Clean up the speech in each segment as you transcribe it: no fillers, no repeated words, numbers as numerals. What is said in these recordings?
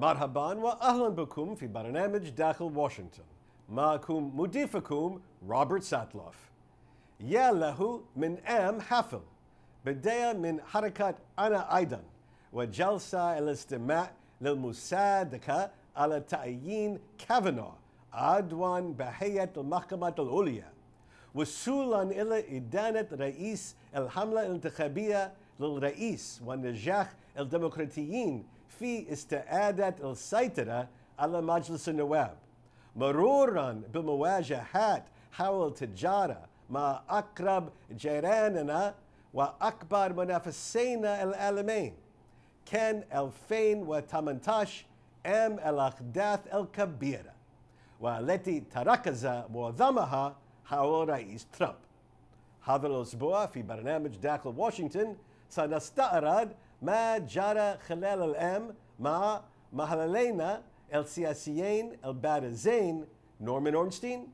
مرحبا وأهلا بكم في برنامج داخل واشنطن. معكم مضيفكم روبرت ساتلوف. يا له من حافل، بداية من حركة أنا أيضا، وجلسة الاستماع للمساعدة على تعيين كافانو عضواً بهيئة المحكمة العليا، وصولاً إلى إدانة رئيس الحملة الانتخابية للرئيس ونجاح الديمقراطيين في استعادة السيطرة على مجلس النواب، مروراً بالمواجهات حول التجارة مع أقرب جيراننا وأكبر منافسينا العالمين. كان 2018 عام الأحداث الكبيرة، والتي تركز معظمها حول الرئيس ترامب. هذا الأسبوع في برنامج داخل واشنطن سنستعرض ما جرى خلال العام مع محللينا السياسيين البارزين نورمان أورنستين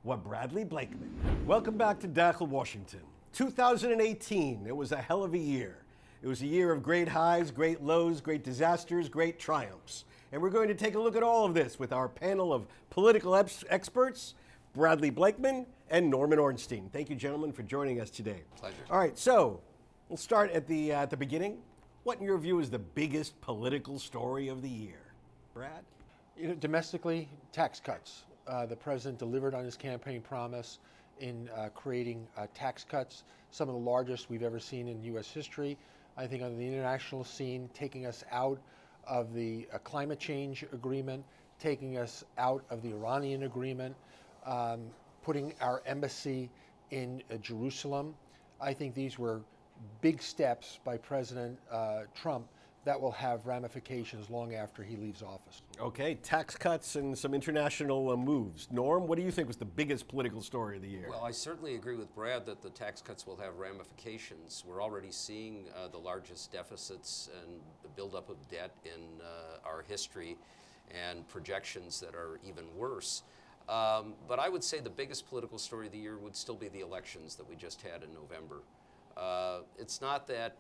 وبرادلي بليكمان. Welcome back to Dakhel Washington. 2018, it was a hell of a year. It was a year of great highs, great lows, great disasters, great triumphs. And we're going to take a look at all of this with our panel of political experts, Bradley Blakeman and Norman Ornstein. Thank you, gentlemen, for joining us today. Pleasure. All right, so we'll start at the beginning. What, in your view, is the biggest political story of the year? Brad? You know, domestically, tax cuts. The president delivered on his campaign promise in creating tax cuts, some of the largest we've ever seen in U.S. history. I think on the international scene, taking us out of the climate change agreement, taking us out of the Iranian agreement, putting our embassy in Jerusalem. I think these were big steps by President Trump that will have ramifications long after he leaves office. Okay, tax cuts and some international moves. Norm, what do you think was the biggest political story of the year? Well, I certainly agree with Brad that the tax cuts will have ramifications. We're already seeing the largest deficits and the buildup of debt in our history and projections that are even worse. But I would say the biggest political story of the year would still be the elections that we just had in November. It's not that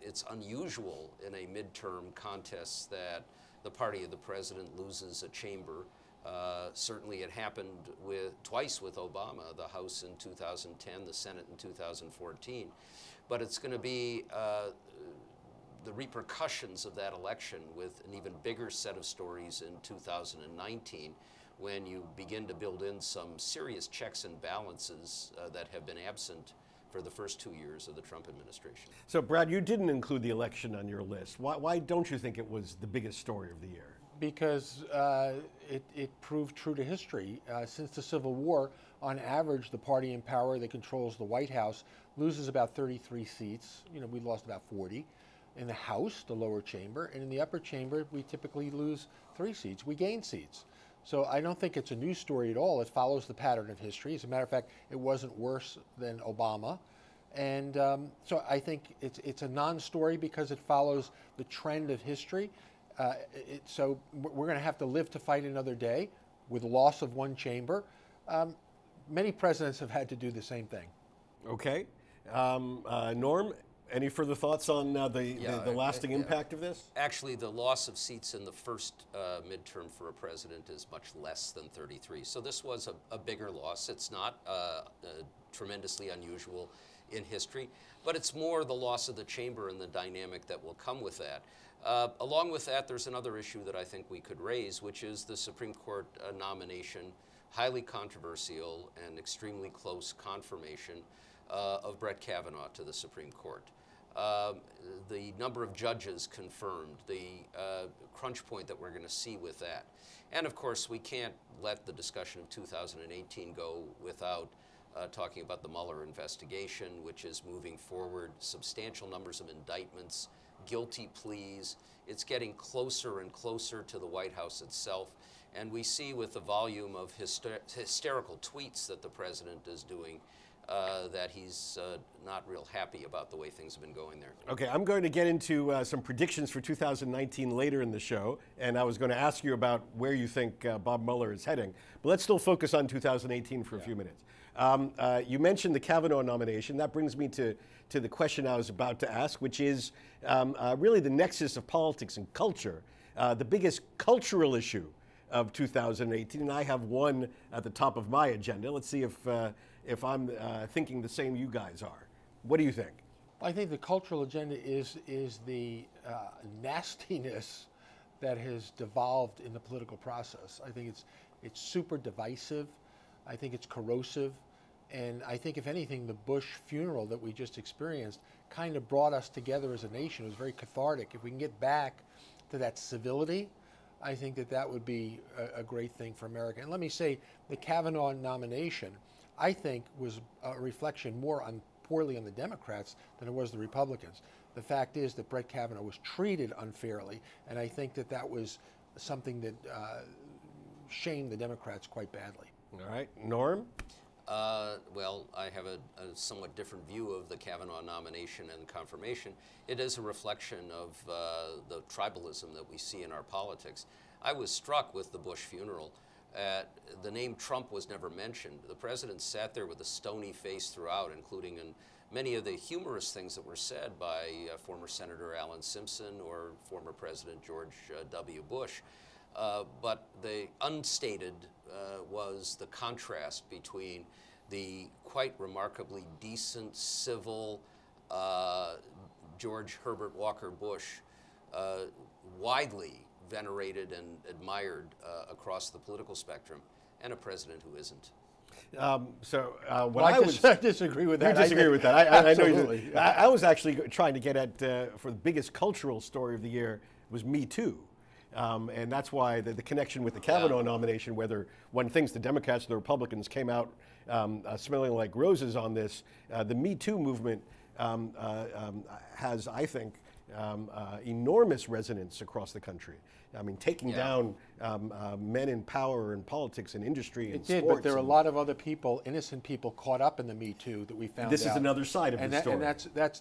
it's unusual in a midterm contest that the party of the president loses a chamber. Certainly it happened twice with Obama, the House in 2010, the Senate in 2014. But it's going to be the repercussions of that election with an even bigger set of stories in 2019 when you begin to build in some serious checks and balances that have been absent for the first 2 years of the Trump administration. So, Brad, you didn't include the election on your list. Why don't you think it was the biggest story of the year? Because it proved true to history. Since the Civil War, on average, the party in power that controls the White House loses about 33 seats. You know, we lost about 40. In the House, the lower chamber, and in the upper chamber, we typically lose 3 seats. We gain seats. So I don't think it's a news story at all. It follows the pattern of history. As a matter of fact, it wasn't worse than Obama. And so I think it's a non-story because it follows the trend of history. So we're going to have to live to fight another day with loss of one chamber. Many presidents have had to do the same thing. Okay. Norm, any further thoughts on the lasting impact of this? Actually, the loss of seats in the first midterm for a president is much less than 33. So this was a bigger loss. It's not tremendously unusual in history, but it's more the loss of the chamber and the dynamic that will come with that. Along with that, there's another issue that I think we could raise, which is the Supreme Court nomination, highly controversial and extremely close confirmation of Brett Kavanaugh to the Supreme Court. The number of judges confirmed, the crunch point that we're going to see with that. And of course, we can't let the discussion of 2018 go without talking about the Mueller investigation, which is moving forward, substantial numbers of indictments, guilty pleas. It's getting closer and closer to the White House itself. And we see with the volume of hysterical tweets that the president is doing that he's not real happy about the way things have been going there. Okay, I'm going to get into some predictions for 2019 later in the show, and I was going to ask you about where you think Bob Mueller is heading. But let's still focus on 2018 for a few minutes. You mentioned the Kavanaugh nomination. That brings me to the question I was about to ask, which is really the nexus of politics and culture the biggest cultural issue of 2018, and I have one at the top of my agenda. Let's see if I'm thinking the same you guys are. What do you think? I think the cultural agenda is the nastiness that has devolved in the political process. I think it's super divisive. I think it's corrosive. And I think, if anything, the Bush funeral that we just experienced kind of brought us together as a nation. It was very cathartic. If we can get back to that civility, I think that would be a great thing for America. And let me say, the Kavanaugh nomination, I think, was a reflection more poorly on the Democrats than it was the Republicans. The fact is that Brett Kavanaugh was treated unfairly, and I think that was something that shamed the Democrats quite badly. All right, Norm? Well, I have a somewhat different view of the Kavanaugh nomination and confirmation. It is a reflection of the tribalism that we see in our politics. I was struck with the Bush funeral. The name Trump was never mentioned. The president sat there with a stony face throughout, including in many of the humorous things that were said by former Senator Alan Simpson or former President George W. Bush. But the unstated was the contrast between the quite remarkably decent, civil George Herbert Walker Bush, widely venerated and admired across the political spectrum, and a president who isn't. I disagree with that. You disagree with that. I know you. I was actually trying to get at, for the biggest cultural story of the year was Me Too. And that's why the connection with the Kavanaugh nomination, whether one thinks the Democrats or the Republicans came out smelling like roses on this, the Me Too movement has, I think, enormous resonance across the country. I mean, taking down men in power in politics and industry and sports. It did, but there are a lot of other people, innocent people, caught up in the Me Too that we found out. This is another side of the story. And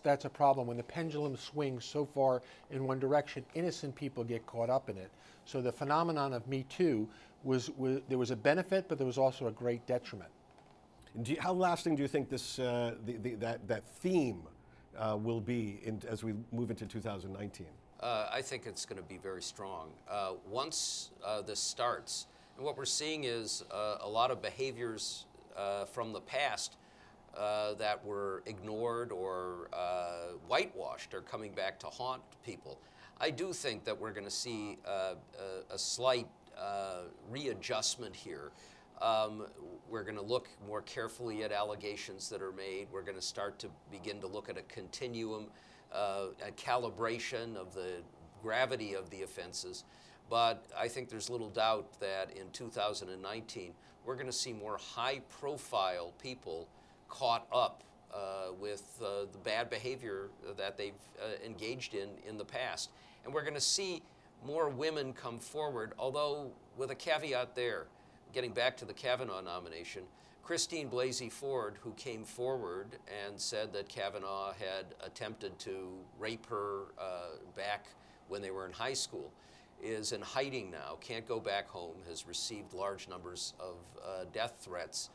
that's a problem. When the pendulum swings so far in one direction, innocent people get caught up in it. So the phenomenon of Me Too there was a benefit, but there was also a great detriment. How lasting do you think this that theme will be as we move into 2019? I think it's going to be very strong. Once this starts, and what we're seeing is a lot of behaviors from the past that were ignored or whitewashed are coming back to haunt people. I do think that we're going to see a slight readjustment here. We're going to look more carefully at allegations that are made. We're going to start to begin to look at a continuum, a calibration of the gravity of the offenses. But I think there's little doubt that in 2019, we're going to see more high-profile people caught up with the bad behavior that they've engaged in the past. And we're going to see more women come forward, although with a caveat there. Getting back to the Kavanaugh nomination, Christine Blasey Ford, who came forward and said that Kavanaugh had attempted to rape her back when they were in high school, is in hiding now, can't go back home, has received large numbers of death threats.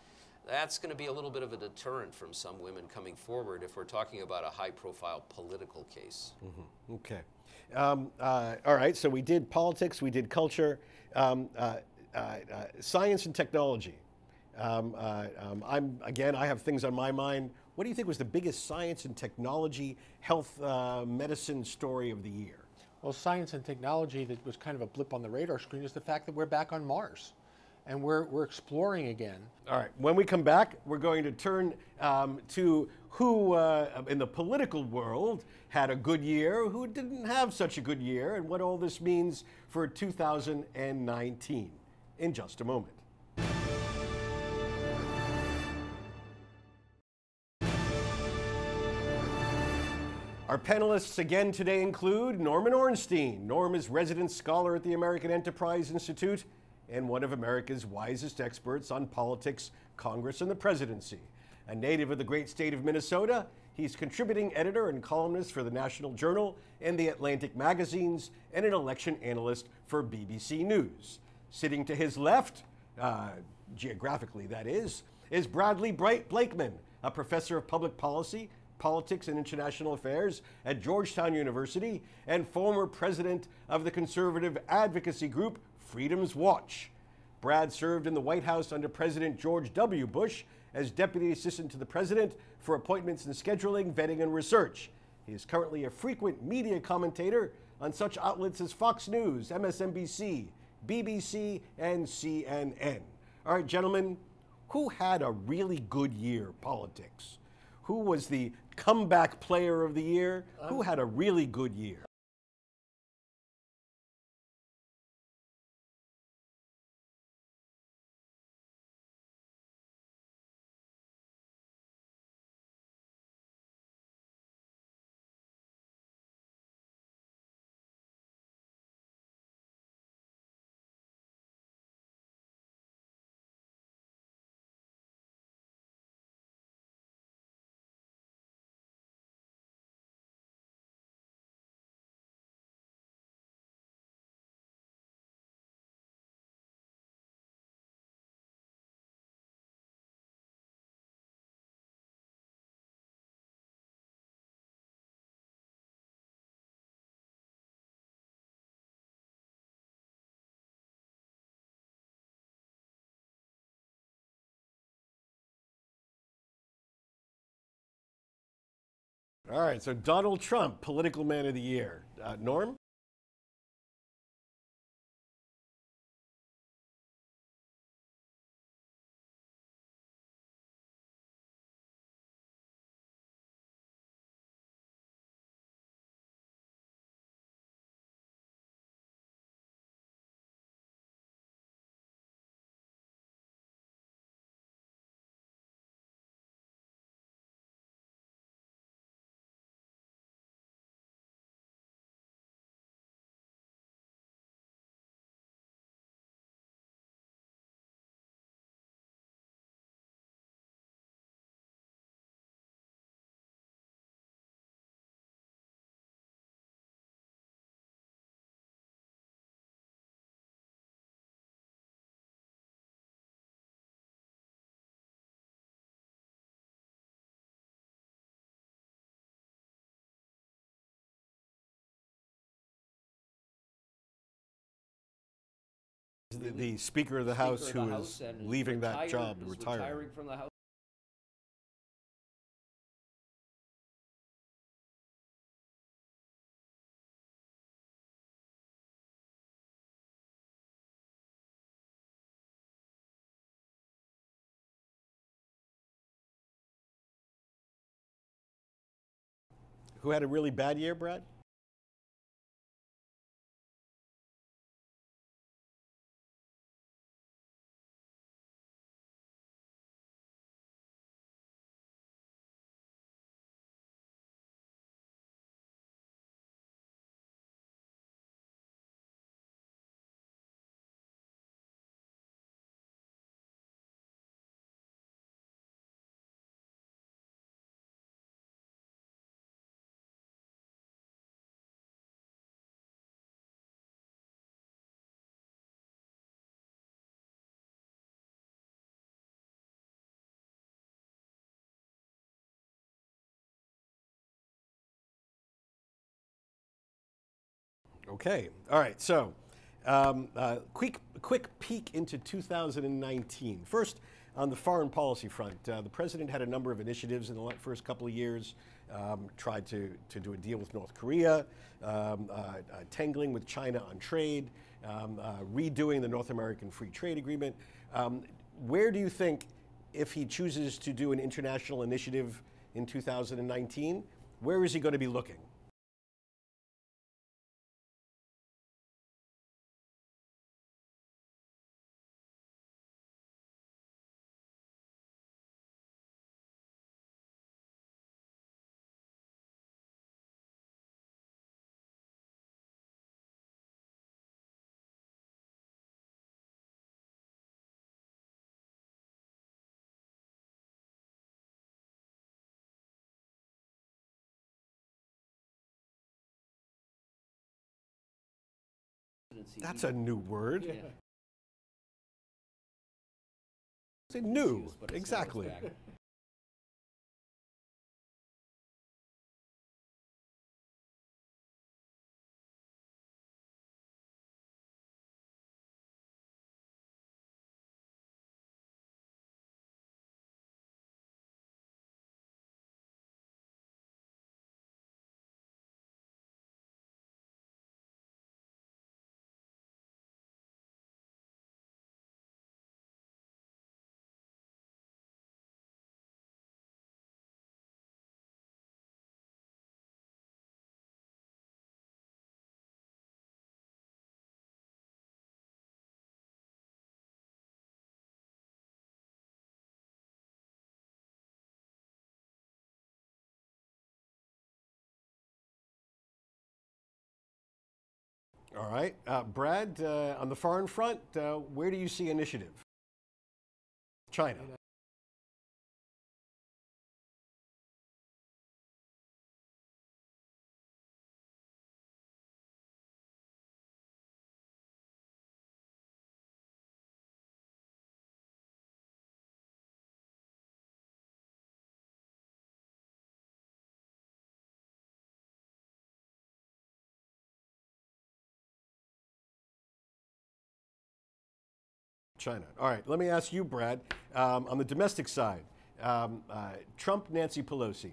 That's going to be a little bit of a deterrent from some women coming forward if we're talking about a high-profile political case. Mm-hmm. Okay. All right, so we did politics, we did culture. Science and technology. I have things on my mind. What do you think was the biggest science and technology, health, medicine story of the year? Well, science and technology that was kind of a blip on the radar screen is the fact that we're back on Mars. And we're exploring again. All right, when we come back, we're going to turn to who in the political world had a good year, who didn't have such a good year, and what all this means for 2019. In just a moment. Our panelists again today include Norman Ornstein. Norm is resident scholar at the American Enterprise Institute and one of America's wisest experts on politics, Congress, and the presidency. A native of the great state of Minnesota, he's contributing editor and columnist for the National Journal and the Atlantic magazines, and an election analyst for BBC News. Sitting to his left, geographically that is Bradley Blakeman, a professor of public policy Politics and International Affairs at Georgetown University and former president of the conservative advocacy group Freedom's Watch. Brad served in the White House under President George W. Bush as Deputy Assistant to the President for appointments and scheduling, vetting, and research. He is currently a frequent media commentator on such outlets as Fox News, MSNBC, BBC, and CNN. All right, gentlemen, who had a really good year, politics? Who was the comeback player of the year? Who had a really good year? All right, so Donald Trump, political man of the year. Norm? The Speaker of the House who is leaving that job, retiring from the House. Who had a really bad year, Brad? Okay, all right, so quick peek into 2019. First, on the foreign policy front, the president had a number of initiatives in the first couple of years, tried to do a deal with North Korea, tangling with China on trade, redoing the North American Free Trade Agreement. Where do you think, if he chooses to do an international initiative in 2019, where is he going to be looking? That's a new word. Yeah. It's new, exactly. All right. Brad, on the foreign front, where do you see initiative? China. China. All right, let me ask you, Brad, on the domestic side, Trump, Nancy Pelosi,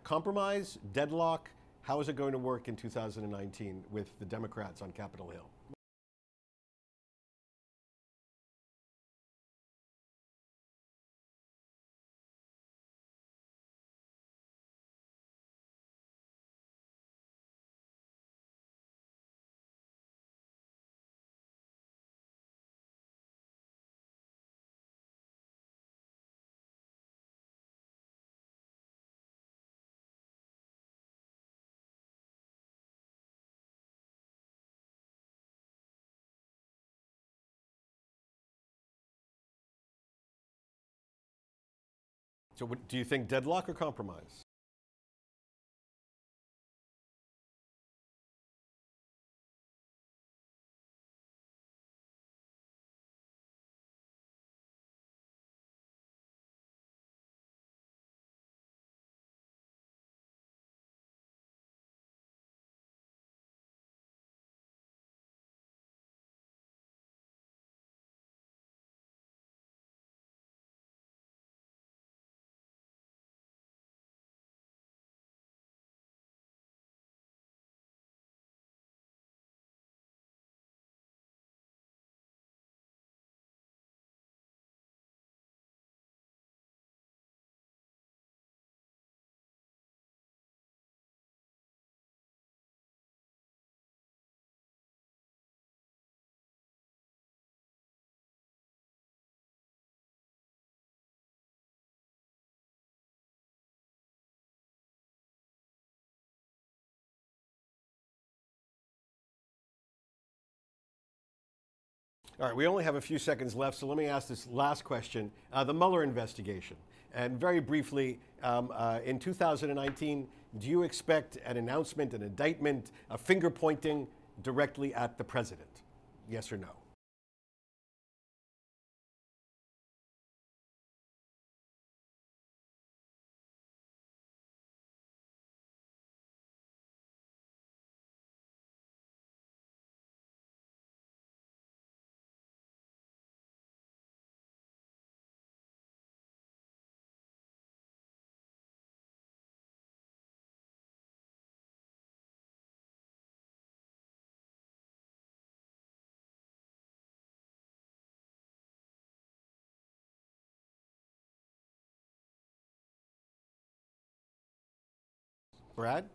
compromise, deadlock, how is it going to work in 2019 with the Democrats on Capitol Hill? So do you think deadlock or compromise? All right, we only have a few seconds left, so let me ask this last question. The Mueller investigation. And very briefly, in 2019, do you expect an announcement, an indictment, a finger pointing directly at the president? Yes or no? Brad?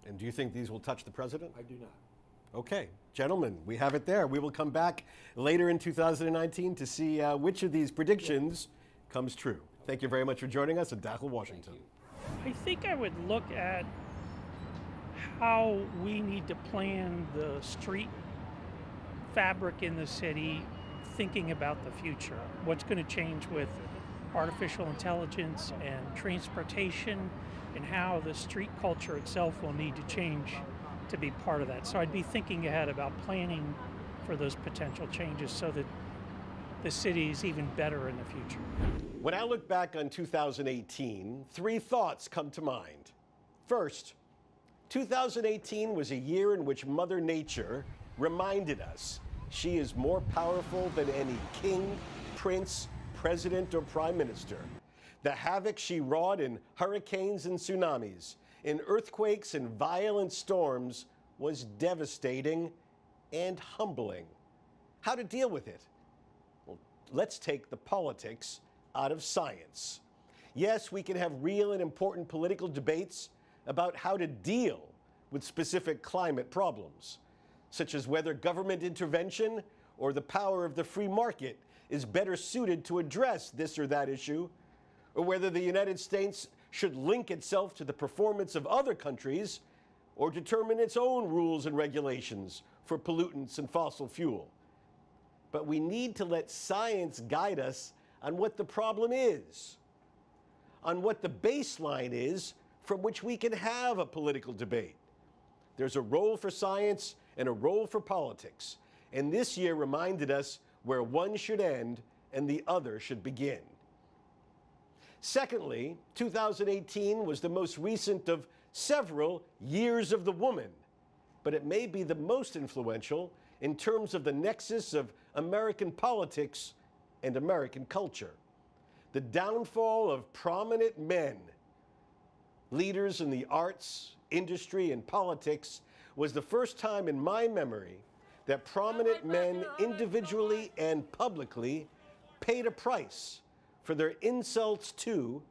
And do you think these will touch the president? I do not. Okay, gentlemen, we have it there. We will come back later in 2019 to see which of these predictions comes true. Thank you very much for joining us in Dakhel, Washington. I think I would look at how we need to plan the street fabric in the city, thinking about the future. What's going to change with artificial intelligence and transportation, and how the street culture itself will need to change to be part of that. So I'd be thinking ahead about planning for those potential changes so that the city is even better in the future. When I look back on 2018, 3 thoughts come to mind. First, 2018 was a year in which Mother Nature reminded us she is more powerful than any king, prince, president, or prime minister. The havoc she wrought in hurricanes and tsunamis, in earthquakes and violent storms was devastating and humbling. How to deal with it? Well, let's take the politics out of science. Yes, we can have real and important political debates about how to deal with specific climate problems, such as whether government intervention or the power of the free market is better suited to address this or that issue, or whether the United States should link itself to the performance of other countries or determine its own rules and regulations for pollutants and fossil fuel. But we need to let science guide us on what the problem is, on what the baseline is from which we can have a political debate. There's a role for science and a role for politics, and this year reminded us where one should end and the other should begin. Secondly, 2018 was the most recent of several years of the woman, but it may be the most influential in terms of the nexus of American politics and American culture. The downfall of prominent men, leaders in the arts, industry, and politics, was the first time in my memory that prominent men individually and publicly paid a price for their insults to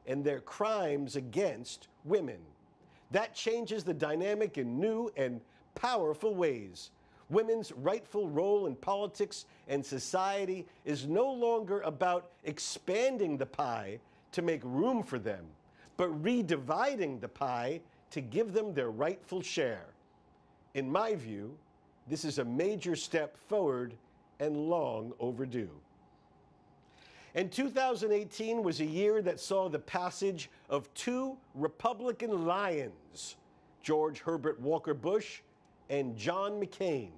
and their crimes against women. That changes the dynamic in new and powerful ways. Women's rightful role in politics and society is no longer about expanding the pie to make room for them, but redividing the pie to give them their rightful share. In my view, this is a major step forward and long overdue. And 2018 was a year that saw the passage of two Republican lions, George Herbert Walker Bush and John McCain,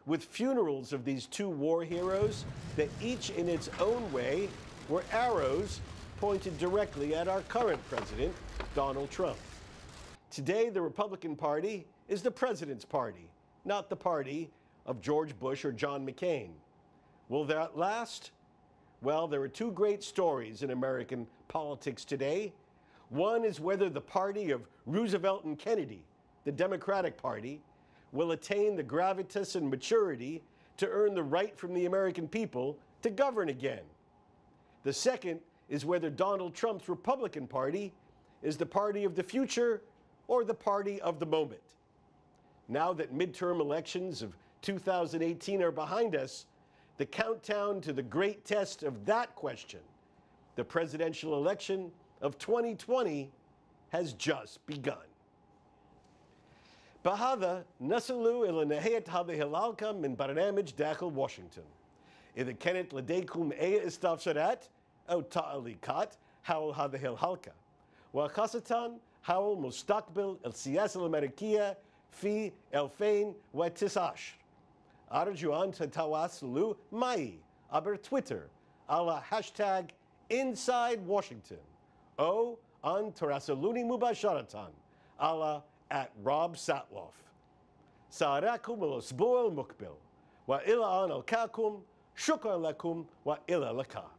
with funerals of these two war heroes that each in its own way were arrows pointed directly at our current president, Donald Trump. Today, the Republican Party is the president's party, not the party of George Bush or John McCain. Will that last? Well, there are two great stories in American politics today. One is whether the party of Roosevelt and Kennedy, the Democratic Party, will attain the gravitas and maturity to earn the right from the American people to govern again. The second is whether Donald Trump's Republican Party is the party of the future or the party of the moment. Now that midterm elections of 2018 are behind us, the countdown to the great test of that question, the presidential election of 2020, has just begun. بهذا نصل إلى نهاية هذه الحلقة من برنامج داخل واشنطن. إذا كانت لديكم أي استفسارات أو تعليقات حول هذه الحلقة، وخاصة حول مستقبل السياسة الأمريكية في 2019، أرجو أن تتواصلوا معي عبر تويتر على هاشتاغ InsideWashington أو أن تراسلوني مباشرة على @RobSatloff. سأراكم الأسبوع المقبل، وإلى أن ألقاكم، شكرا لكم وإلى اللقاء.